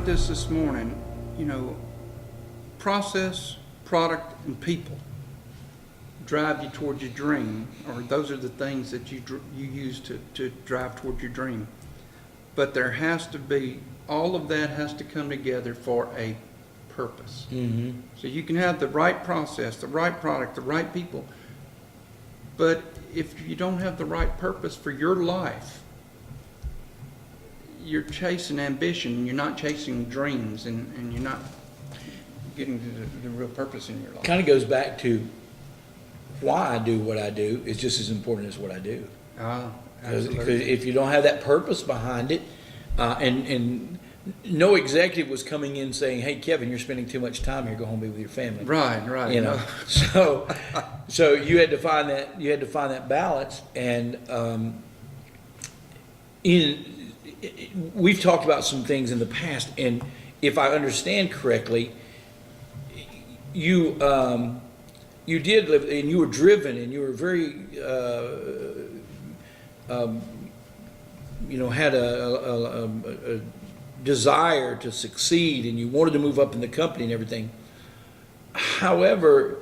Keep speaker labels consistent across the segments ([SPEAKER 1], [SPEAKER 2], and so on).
[SPEAKER 1] about this morning. You know, process, product, and people drive you towards your dream, or those are the things that you use to drive toward your dream. But there has to be, all of that has to come together for a purpose.
[SPEAKER 2] Mm-hmm.
[SPEAKER 1] So you can have the right process, the right product, the right people, but if you don't have the right purpose for your life, you're chasing ambition, you're not chasing dreams, and you're not getting to the real purpose in your life.
[SPEAKER 2] Kind of goes back to why I do what I do is just as important as what I do. Because if you don't have that purpose behind it, and no executive was coming in saying, "Hey, Kevin, you're spending too much time here. Go home and be with your family."
[SPEAKER 1] Right.
[SPEAKER 2] You know, so you had to find that. You had to find that balance, and we've talked about some things in the past, and if I understand correctly, you did live, and you were driven, and you were very, had a desire to succeed, and you wanted to move up in the company and everything. However,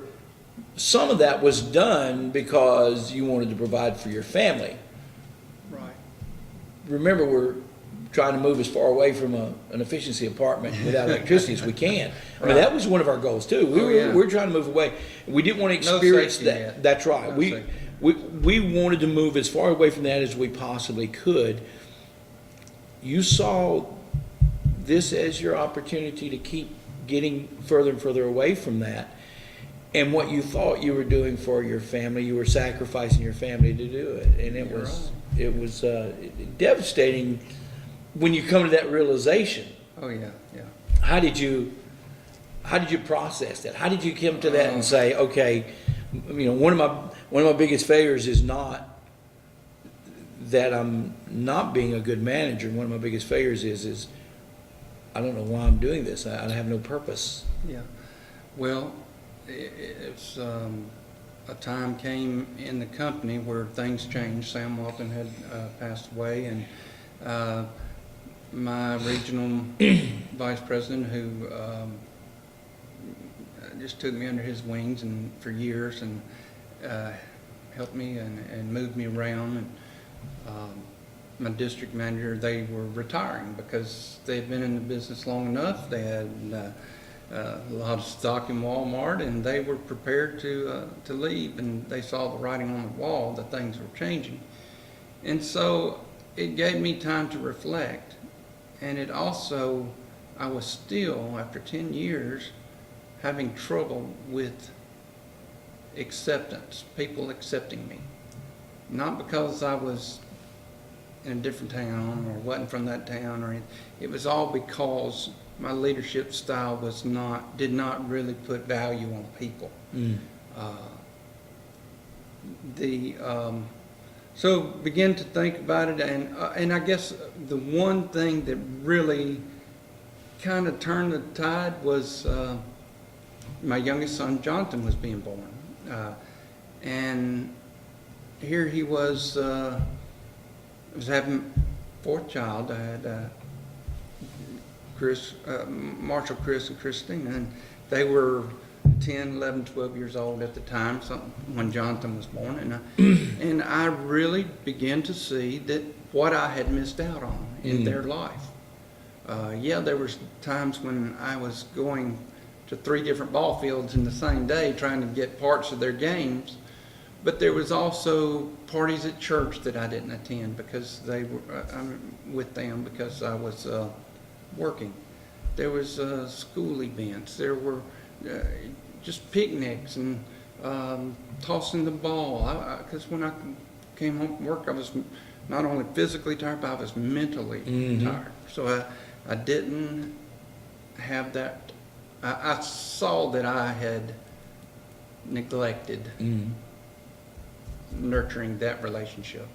[SPEAKER 2] some of that was done because you wanted to provide for your family.
[SPEAKER 1] Right.
[SPEAKER 2] Remember, we're trying to move as far away from an efficiency apartment without electricity as we can. I mean, that was one of our goals too. We're trying to move away. We didn't want to experience that. That's right. We wanted to move as far away from that as we possibly could. You saw this as your opportunity to keep getting further and further away from that. And what you thought you were doing for your family, you were sacrificing your family to do it. And it was devastating when you come to that realization.
[SPEAKER 1] Oh yeah.
[SPEAKER 2] How did you process that? How did you come to that and say, okay, one of my biggest failures is not that I'm not being a good manager. One of my biggest failures is I don't know why I'm doing this. I have no purpose.
[SPEAKER 1] Yeah. Well, it's a time came in the company where things changed. Sam Walton had passed away, and my regional vice president, who just took me under his wings and for years, and helped me and moved me around. And my district manager, they were retiring because they had been in the business long enough. They had a lot of stock in Walmart, and they were prepared to leave, and they saw the writing on the wall that things were changing. And so it gave me time to reflect, and it also, I was still, after 10 years, having trouble with acceptance, people accepting me. Not because I was in a different town or wasn't from that town, or anything. It was all because my leadership style did not really put value on people. So begin to think about it, and I guess the one thing that really kind of turned the tide was my youngest son Jonathan was being born, and here he was. I was having fourth child. I had Marshall, Chris, and Christine, and they were 10, 11, 12 years old at the time when Jonathan was born, and I really began to see that what I had missed out on in their life. There was times when I was going to 3 different ball fields in the same day trying to get parts of their games, but there was also parties at church that I didn't attend because they were with them because I was working. There was school events. There were just picnics and tossing the ball. Because when I came home from work, I was not only physically tired, but I was mentally tired. So I didn't have that. I saw that I had neglected nurturing that relationship.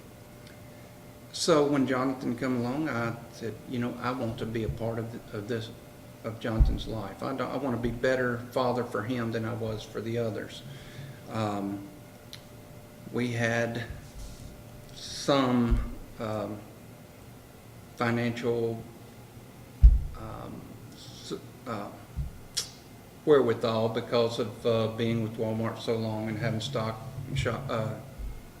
[SPEAKER 1] So when Jonathan come along, I said, I want to be a part of Jonathan's life. I want to be better father for him than I was for the others. We had some financial wherewithal because of being with Walmart so long and having stock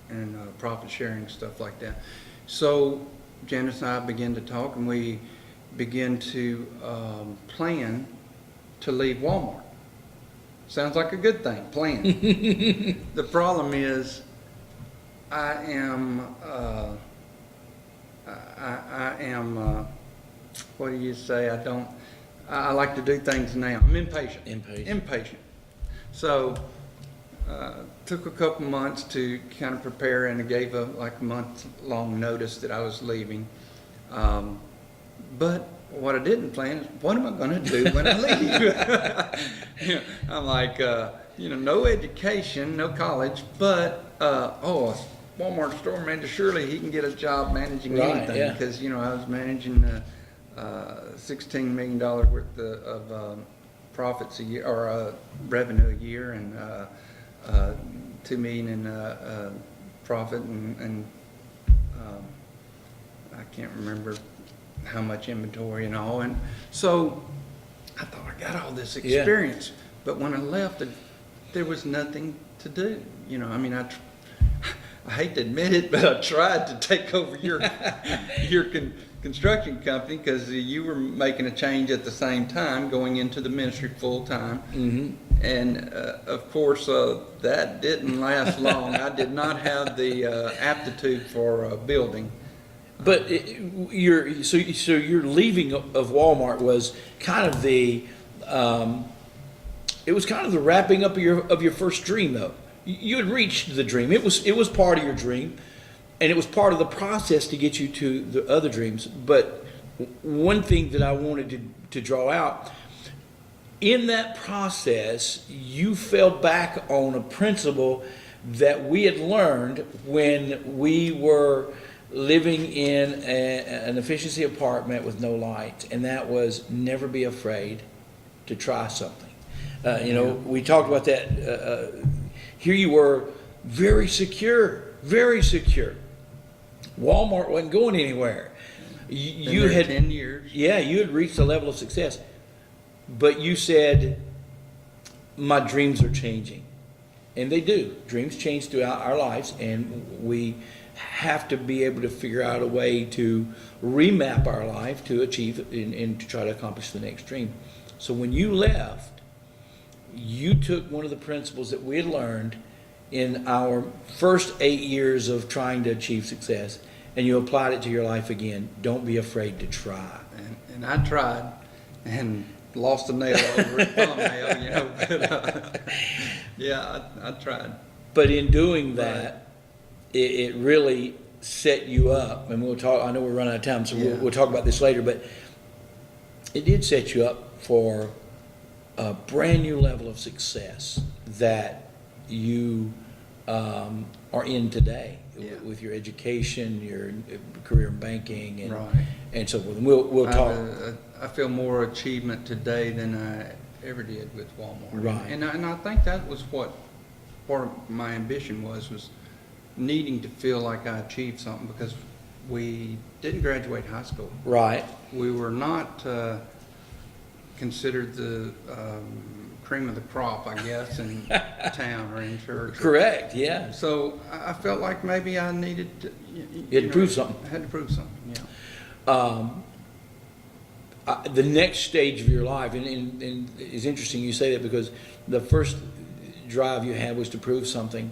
[SPEAKER 1] and profit sharing, stuff like that. So Janice and I began to talk, and we began to plan to leave Walmart. Sounds like a good thing, plan. The problem is I am, what do you say? I like to do things now. I'm impatient. Impatient. So, took a couple months to kind of prepare, and I gave a month-long notice that I was leaving. But what I didn't plan is, what am I going to do when I leave? I'm like, no education, no college, but, a Walmart store manager, surely he can get a job managing anything. Because, I was managing $16 million worth of profits a year, or revenue a year, and $2 million in profit, and I can't remember how much inventory and all. And so I thought, I got all this experience, but when I left, there was nothing to do. I hate to admit it, but I tried to take over your construction company, because you were making a change at the same time, going into the ministry full time. Mm-hmm. And of course, that didn't last long. I did not have the aptitude for building.
[SPEAKER 2] But your leaving of Walmart was kind of the it was kind of the wrapping up of your first dream, though. You had reached the dream. It was part of your dream, and it was part of the process to get you to the other dreams. But one thing that I wanted to draw out, in that process, you fell back on a principle that we had learned when we were living in an efficiency apartment with no lights, and that was never be afraid to try something. We talked about that. Here you were, very secure. Walmart wasn't going anywhere. You had
[SPEAKER 1] 10 years.
[SPEAKER 2] Yeah, you had reached a level of success, but you said, "My dreams are changing," and they do. Dreams change throughout our lives, and we have to be able to figure out a way to remap our life to achieve and to try to accomplish the next dream. So when you left, you took one of the principles that we had learned in our first 8 years of trying to achieve success, and you applied it to your life again. Don't be afraid to try.
[SPEAKER 1] And I tried, and lost a nail over a thumbnail, but I tried.
[SPEAKER 2] But in doing that, it really set you up, and we'll talk. I know we're running out of time, so we'll talk about this later. But it did set you up for a brand new level of success that you are in today with your education, your career in banking, and so forth. And we'll talk.
[SPEAKER 1] I feel more achievement today than I ever did with Walmart.
[SPEAKER 2] Right.
[SPEAKER 1] And I think that was what part of my ambition was needing to feel like I achieved something, because we didn't graduate high school.
[SPEAKER 2] Right.
[SPEAKER 1] We were not considered the cream of the crop, I guess, in town or in church.
[SPEAKER 2] Correct, yeah.
[SPEAKER 1] So I felt like maybe I needed to...
[SPEAKER 2] You had to prove something.
[SPEAKER 1] I had to prove something, yeah.
[SPEAKER 2] The next stage of your life, and it's interesting you say that, because the first drive you had was to prove something,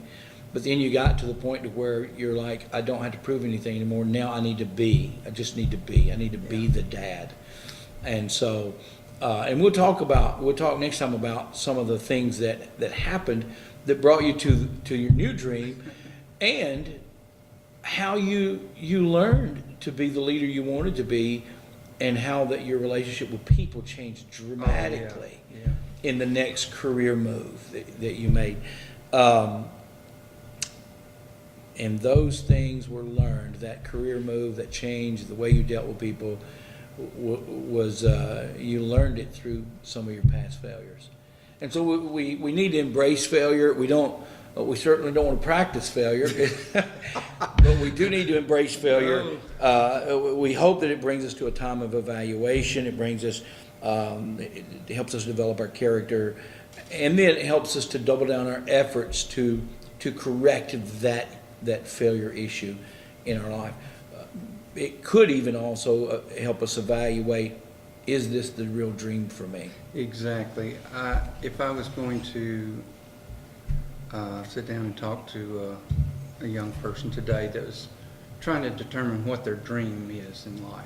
[SPEAKER 2] but then you got to the point to where you're like, I don't have to prove anything anymore. Now I need to be. I just need to be. I need to be the dad. And so, and we'll talk next time about some of the things that happened that brought you to your new dream, and how you learned to be the leader you wanted to be, and how that your relationship with people changed dramatically in the next career move that you made. And those things were learned, that career move, that change, the way you dealt with people, was you learned it through some of your past failures. And so we need to embrace failure. We certainly don't want to practice failure, but we do need to embrace failure. We hope that it brings us to a time of evaluation. It brings us It helps us develop our character, and then it helps us to double down our efforts to correct that failure issue in our life. It could even also help us evaluate, is this the real dream for me?
[SPEAKER 1] Exactly. If I was going to sit down and talk to a young person today that was trying to determine what their dream is in life,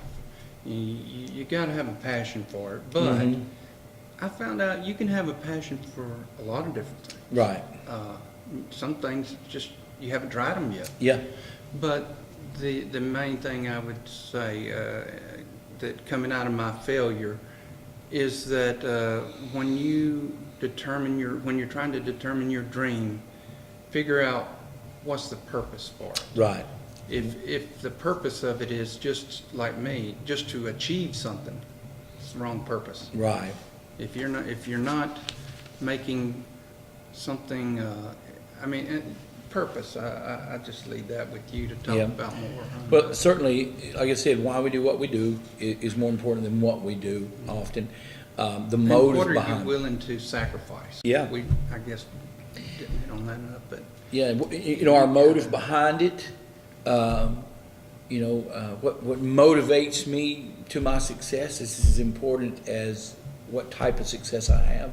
[SPEAKER 1] you got to have a passion for it. But
[SPEAKER 2] Mhm.
[SPEAKER 1] I found out you can have a passion for a lot of different things.
[SPEAKER 2] Right.
[SPEAKER 1] Some things just you haven't tried them yet.
[SPEAKER 2] Yeah.
[SPEAKER 1] But the main thing I would say that coming out of my failure is that when you're trying to determine your dream, figure out what's the purpose for it.
[SPEAKER 2] Right.
[SPEAKER 1] If the purpose of it is just like me, just to achieve something, it's the wrong purpose.
[SPEAKER 2] Right.
[SPEAKER 1] If you're not making something, purpose. I just leave that with you to talk
[SPEAKER 2] Yeah.
[SPEAKER 1] about more.
[SPEAKER 2] But certainly, like I said, why we do what we do is more important than what we do often. The
[SPEAKER 1] And
[SPEAKER 2] motive
[SPEAKER 1] what are
[SPEAKER 2] behind
[SPEAKER 1] you willing to sacrifice?
[SPEAKER 2] Yeah.
[SPEAKER 1] I guess didn't hit on that enough, but
[SPEAKER 2] Yeah, our motive behind it, what motivates me to my success is as important as what type of success I have.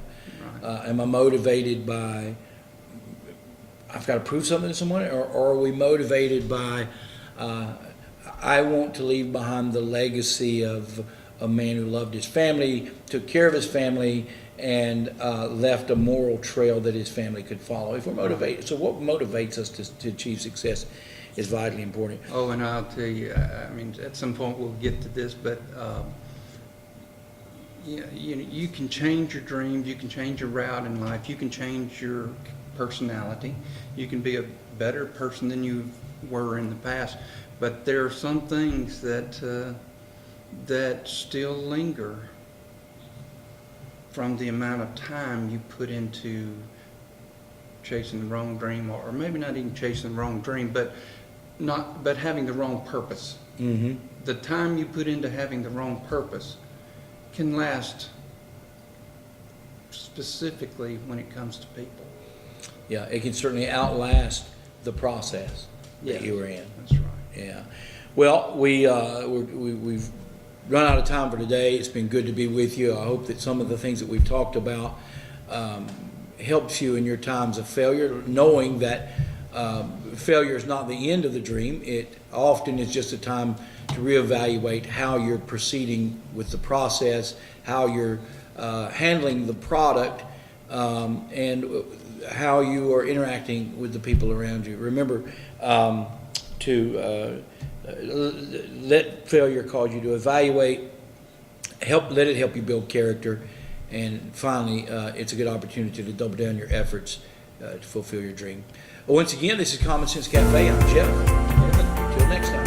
[SPEAKER 1] right.
[SPEAKER 2] Am I motivated by, I've got to prove something to someone, or are we motivated by, I want to leave behind the legacy of a man who loved his family, took care of his family, and left a moral trail that his family could follow. If we're motivated, so what motivates us to achieve success is vitally important.
[SPEAKER 1] Oh, and I'll tell you, at some point we'll get to this, but you can change your dreams, you can change your route in life, you can change your personality, you can be a better person than you were in the past, but there are some things that still linger from the amount of time you put into chasing the wrong dream, or maybe not even chasing the wrong dream, but having the wrong purpose.
[SPEAKER 2] Mm-hmm.
[SPEAKER 1] The time you put into having the wrong purpose can last, specifically when it comes to people.
[SPEAKER 2] Yeah, it can certainly outlast the process that
[SPEAKER 1] Yeah.
[SPEAKER 2] you were in.
[SPEAKER 1] That's right.
[SPEAKER 2] Yeah. Well, we've run out of time for today. It's been good to be with you. I hope that some of the things that we've talked about helps you in your times of failure, knowing that failure is not the end of the dream. It often is just a time to reevaluate how you're proceeding with the process, how you're handling the product, and how you are interacting with the people around you. Remember to let failure cause you to evaluate, let it help you build character, and finally, it's a good opportunity to double down your efforts to fulfill your dream. Once again, this is Common Sense Cafe. I'm Jeff. Until next time.